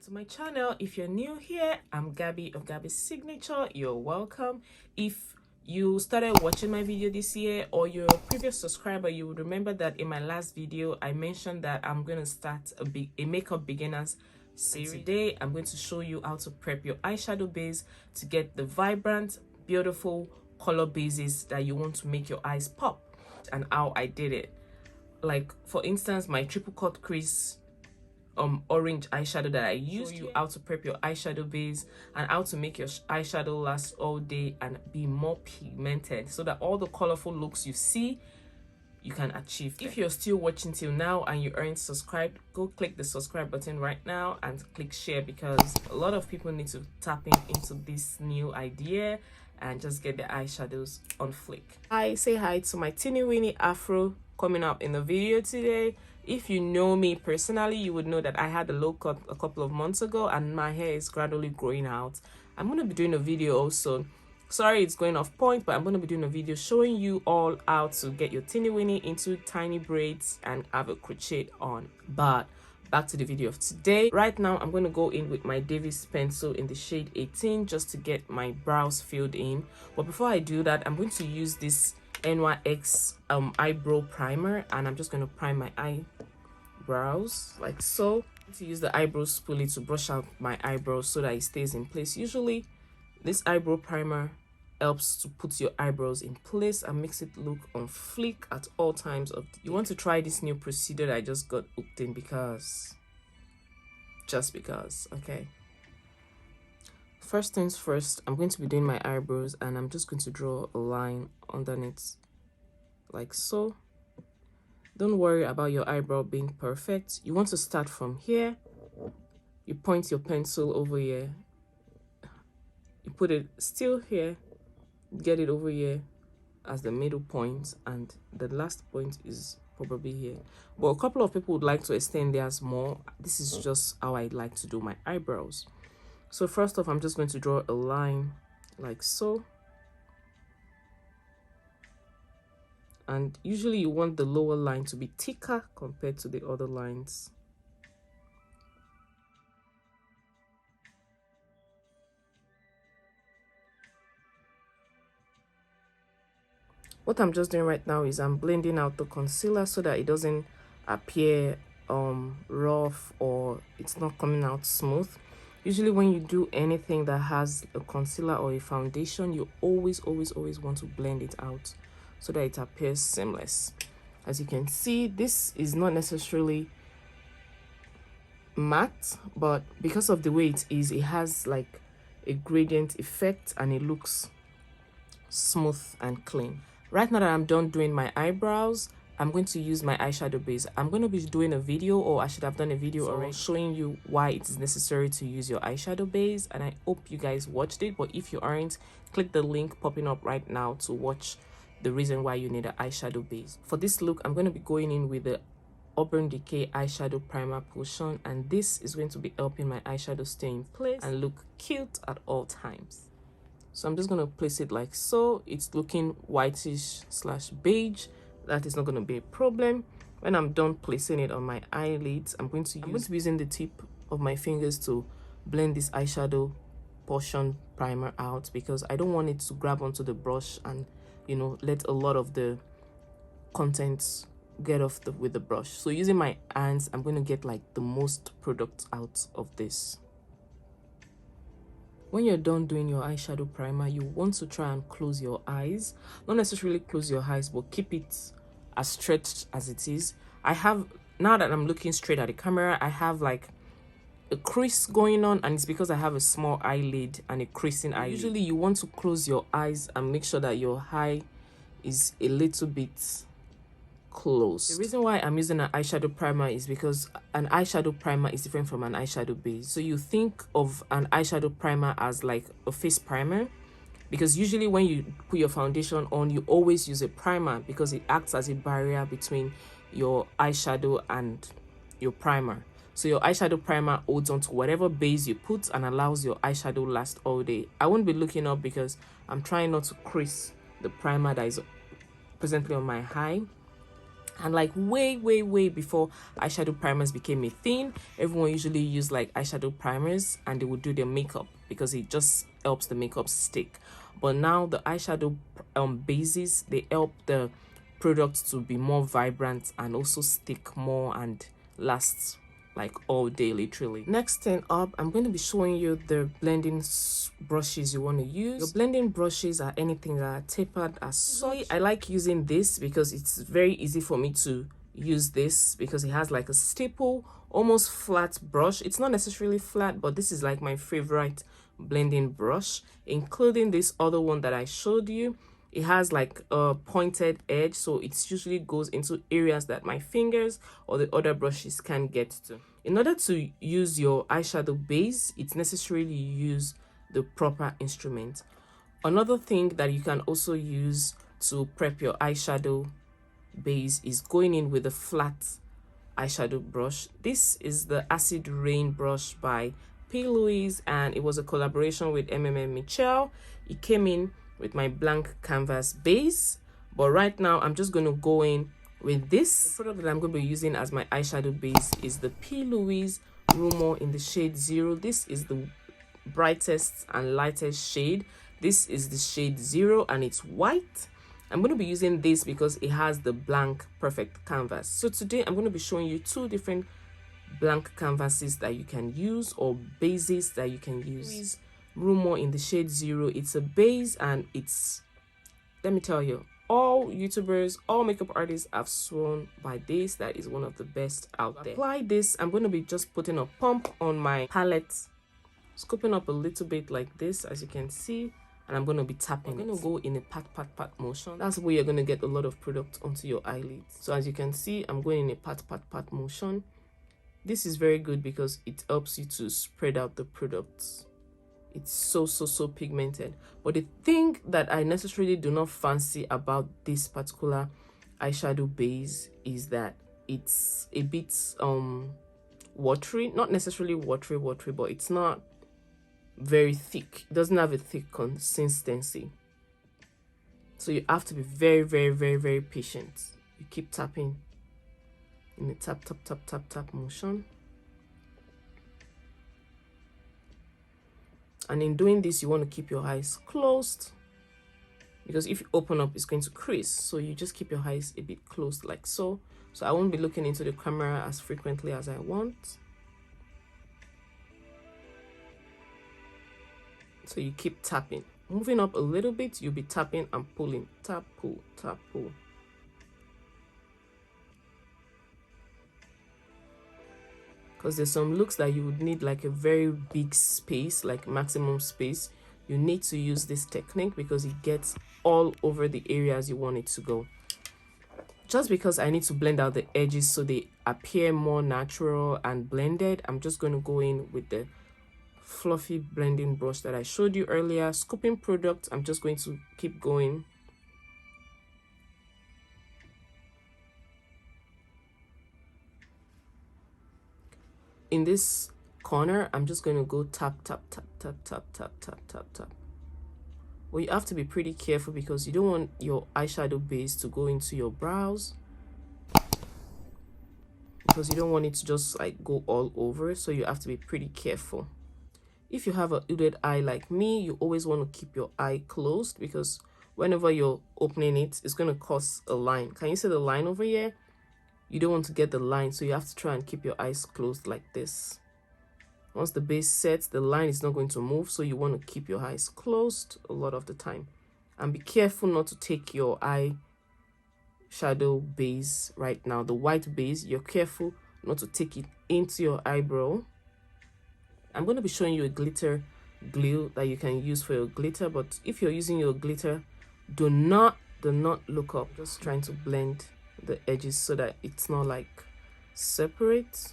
To my channel. If you're new here, I'm Gabby of Garbie'Signature. You're welcome. If you started watching my video this year or you're a previous subscriber, you would remember that in my last video I mentioned that I'm going to start a makeup beginners series. Today I'm going to show you how to prep your eyeshadow base to get the vibrant, beautiful color bases that you want to make your eyes pop, and how I did it. Like for instance, my triple cut crease orange eyeshadow that I used. You how to prep your eyeshadow base and how to make your eyeshadow last all day and be more pigmented, so that all the colorful looks you see you can achieve them. If you're still watching till now and you aren't subscribed, go click the subscribe button right now and click share, because a lot of people need to tap into this new idea and just get their eyeshadows on flick. I say hi to my teeny weeny afro coming up in the video today. If you know me personally, you would know that I had a low cut a couple of months ago and my hair is gradually growing out. I'm going to be doing a video also. Sorry it's going off point, but I'm going to be doing a video showing you all how to get your teeny weeny into tiny braids and have a crochet on. But back to the video of today. Right now I'm going to go in with my Davis pencil in the shade 18 just to get my brows filled in. But before I do that, I'm going to use this NYX eyebrow primer, and I'm just going to prime my eyebrows like so. To use the eyebrow spoolie to brush out my eyebrows so that it stays in place. Usually this eyebrow primer helps to put your eyebrows in place and makes it look on fleek at all times of the day. You want to try this new procedure that I just got hooked in just because. Okay, first things first, I'm going to be doing my eyebrows and I'm just going to draw a line underneath like so. Don't worry about your eyebrow being perfect. You want to start from here. You point your pencil over here. You put it still here. Get it over here as the middle point, and the last point is probably here. But a couple of people would like to extend theirs more. This is just how I like to do my eyebrows. So first off, I'm just going to draw a line like so. And usually you want the lower line to be thicker compared to the other lines. What I'm just doing right now is I'm blending out the concealer so that it doesn't appear rough or it's not coming out smooth. Usually when you do anything that has a concealer or a foundation, you always want to blend it out so that it appears seamless. As you can see, this is not necessarily matte, but because of the way it is, it has like a gradient effect and it looks smooth and clean. Right now that I'm done doing my eyebrows, I'm going to use my eyeshadow base. I'm going to be doing a video, or I should have done a video already, showing you why it is necessary to use your eyeshadow base, and I hope you guys watched it. But if you aren't, click the link popping up right now to watch the reason why you need an eyeshadow base. For this look, I'm going to be going in with the Urban Decay eyeshadow primer potion, and this is going to be helping my eyeshadow stay in place and look cute at all times. So I'm just going to place it like so. It's looking whitish slash beige. That is not going to be a problem. When I'm done placing it on my eyelids, I'm going to be using the tip of my fingers to blend this eyeshadow portion primer out, because I don't want it to grab onto the brush and, you know, let a lot of the contents get off with the brush. So using my hands, I'm going to get like the most product out of this. When you're done doing your eyeshadow primer, you want to try and close your eyes. Not necessarily close your eyes, but keep it as stretched as it is. I have, now that I'm looking straight at the camera, I have like a crease going on, and it's because I have a small eyelid and a creasing eyelid. Usually you want to close your eyes and make sure that your eye is a little bit closed. The reason why I'm using an eyeshadow primer is because an eyeshadow primer is different from an eyeshadow base. So you think of an eyeshadow primer as like a face primer, because usually when you put your foundation on, you always use a primer because it acts as a barrier between your eyeshadow and your primer. So your eyeshadow primer holds on to whatever base you put and allows your eyeshadow last all day. I won't be looking up because I'm trying not to crease the primer that is presently on my eye. And like way before eyeshadow primers became a thing, everyone usually used like eyeshadow primers and they would do their makeup because it just helps the makeup stick. But now the eyeshadow bases, they help the products to be more vibrant and also stick more and last like all day literally. Next thing up, I'm going to be showing you the blending brushes you want to use. Your blending brushes are anything that are tapered as such. I like using this because it's very easy for me to use this because it has like a staple, almost flat brush. It's not necessarily flat, but this is like my favorite blending brush, including this other one that I showed you. It has like a pointed edge, so it usually goes into areas that my fingers or the other brushes can't get to. In order to use your eyeshadow base, it's necessary you use the proper instrument. Another thing that you can also use to prep your eyeshadow base is going in with a flat eyeshadow brush. This is the Acid Rain brush by P. Louise, and it was a collaboration with Michelle. It came in with my blank canvas base, but right now I'm just going to go in with this. The product that I'm going to be using as my eyeshadow base is the P. Louise Rumor in the shade 0. This is the brightest and lightest shade. This is the shade 0 and it's white. I'm going to be using this because it has the blank perfect canvas. So today I'm going to be showing you two different blank canvases that you can use, or bases that you can use. Rumor in the shade 0, it's a base and it's, let me tell you, all YouTubers, all makeup artists have sworn by this, that is one of the best out there. Apply this, I'm going to be just putting a pump on my palette, scooping up a little bit like this, as you can see, and I'm going to be tapping. I'm going to go in a pat motion. That's where you're going to get a lot of product onto your eyelids. So as you can see, I'm going in a pat motion. This is very good because it helps you to spread out the products. It's so pigmented. But the thing that I necessarily do not fancy about this particular eyeshadow base is that it's a bit watery. Not necessarily watery, but it's not very thick. It doesn't have a thick consistency. So you have to be very patient. You keep tapping in a tap motion. And in doing this, you want to keep your eyes closed because if you open up, it's going to crease. So you just keep your eyes a bit closed like so. So I won't be looking into the camera as frequently as I want. So you keep tapping. Moving up a little bit, you'll be tapping and pulling. Tap, pull, tap, pull. Because there's some looks that you would need like a very big space, like maximum space. You need to use this technique because it gets all over the areas you want it to go. Just because I need to blend out the edges so they appear more natural and blended, I'm just going to go in with the fluffy blending brush that I showed you earlier. Scooping product, I'm just going to keep going. In this corner, I'm just going to go tap. Well, you have to be pretty careful because you don't want your eyeshadow base to go into your brows, because you don't want it to just like go all over. So you have to be pretty careful. If you have a hooded eye like me, you always want to keep your eye closed because whenever you're opening it, it's going to cause a line. Can you see the line over here? You don't want to get the line, so you have to try and keep your eyes closed like this. Once the base sets, the line is not going to move, so you want to keep your eyes closed a lot of the time. And be careful not to take your eye shadow base right now, the white base, you're careful not to take it into your eyebrow. I'm going to be showing you a glitter glue that you can use for your glitter, but if you're using your glitter, do not look up. Just trying to blend the edges so that it's not like separate.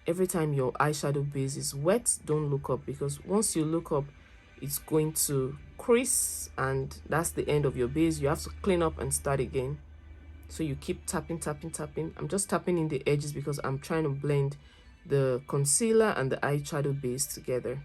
Every time your eyeshadow base is wet, don't look up, because once you look up, it's going to crease and that's the end of your base. You have to clean up and start again. So you keep tapping. I'm just tapping in the edges because I'm trying to blend the concealer and the eyeshadow base together.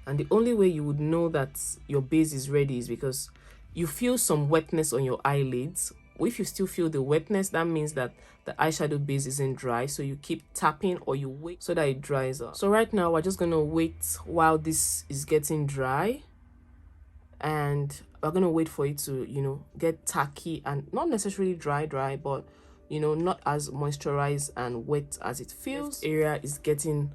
And the only way you would know that your base is ready is because you feel some wetness on your eyelids. If you still feel the wetness, that means that the eyeshadow base isn't dry. So you keep tapping or you wait so that it dries up. So right now we're just gonna wait while this is getting dry, and we're gonna wait for it to, you know, get tacky and not necessarily dry, but you know, not as moisturized and wet as it feels. This area is getting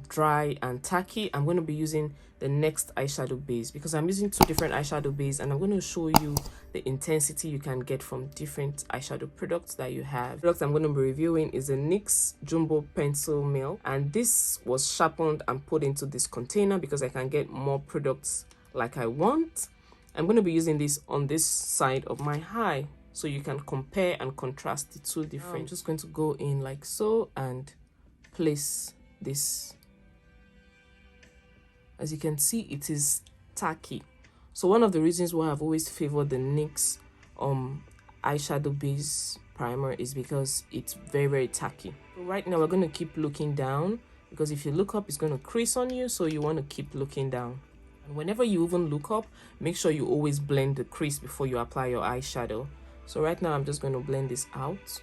dry and tacky. I'm going to be using the next eyeshadow base because I'm using two different eyeshadow base, and I'm going to show you the intensity you can get from different eyeshadow products that you have. The product I'm going to be reviewing is the NYX Jumbo Pencil Milk, and this was sharpened and put into this container because I can get more products like I want. I'm going to be using this on this side of my eye so you can compare and contrast the two different. I'm just going to go in like so and place this. As you can see, it is tacky. So one of the reasons why I've always favored the NYX eyeshadow base primer is because it's very tacky. So right now we're going to keep looking down because if you look up, it's going to crease on you, so you want to keep looking down. And whenever you even look up, make sure you always blend the crease before you apply your eyeshadow. So right now I'm just going to blend this out.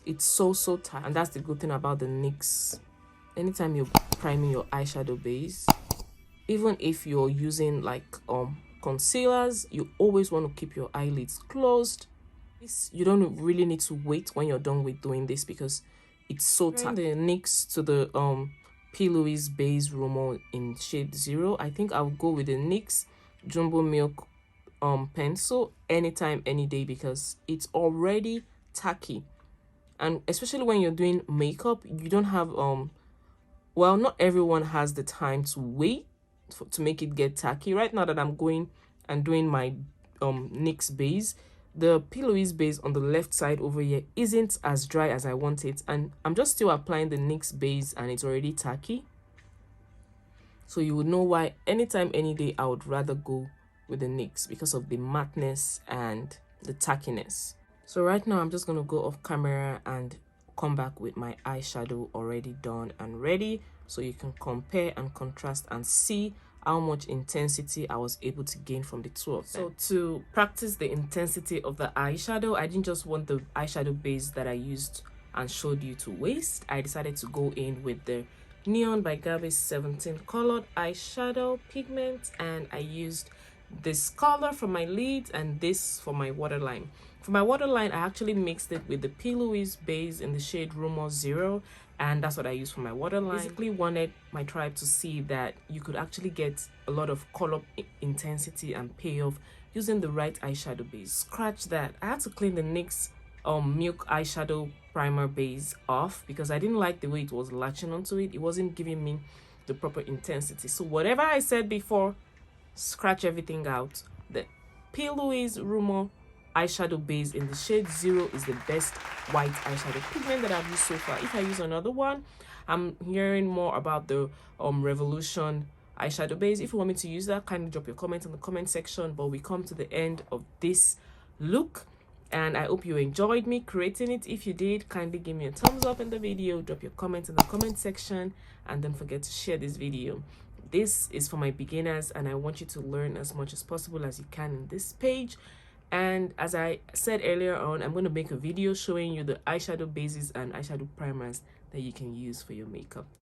It's so tight, and that's the good thing about the NYX. Anytime you're priming your eyeshadow base, even if you're using like concealers, you always want to keep your eyelids closed. You don't really need to wait when you're done with doing this because it's so tight. The NYX to the P. Louise base Rumor in shade 0. I think I'll go with the NYX Jumbo Milk pencil anytime, any day, because it's already tacky. And especially when you're doing makeup, you don't have well, not everyone has the time to wait to make it get tacky. Right now that I'm going and doing my NYX base, the P. Louise base on the left side over here isn't as dry as I want it, and I'm just still applying the NYX base and it's already tacky. So you would know why anytime, any day, I would rather go with the NYX because of the mateness and the tackiness. So right now I'm just going to go off camera and come back with my eyeshadow already done and ready, so you can compare and contrast and see how much intensity I was able to gain from the two of them. So to practice the intensity of the eyeshadow, I didn't just want the eyeshadow base that I used and showed you to waste. I decided to go in with the Neon by Garbie 17 colored eyeshadow pigment, and I used this color for my lids and this for my waterline. For my waterline, I actually mixed it with the P. Louise base in the shade Rumor 0, and that's what I used for my waterline. Basically wanted my tribe to see that you could actually get a lot of color intensity and payoff using the right eyeshadow base. Scratch that. I had to clean the NYX Milk eyeshadow primer base off because I didn't like the way it was latching onto it. It wasn't giving me the proper intensity. So whatever I said before, scratch everything out. The P. Louise Rumor eyeshadow base in the shade 0 is the best white eyeshadow pigment that I've used so far. If I use another one, I'm hearing more about the Revolution eyeshadow base. If you want me to use that, kindly drop your comment in the comment section. But we come to the end of this look, and I hope you enjoyed me creating it. If you did, kindly give me a thumbs up in the video, drop your comments in the comment section, and don't forget to share this video. This is for my beginners, and I want you to learn as much as possible as you can in this page. And as I said earlier on, I'm going to make a video showing you the eyeshadow bases and eyeshadow primers that you can use for your makeup.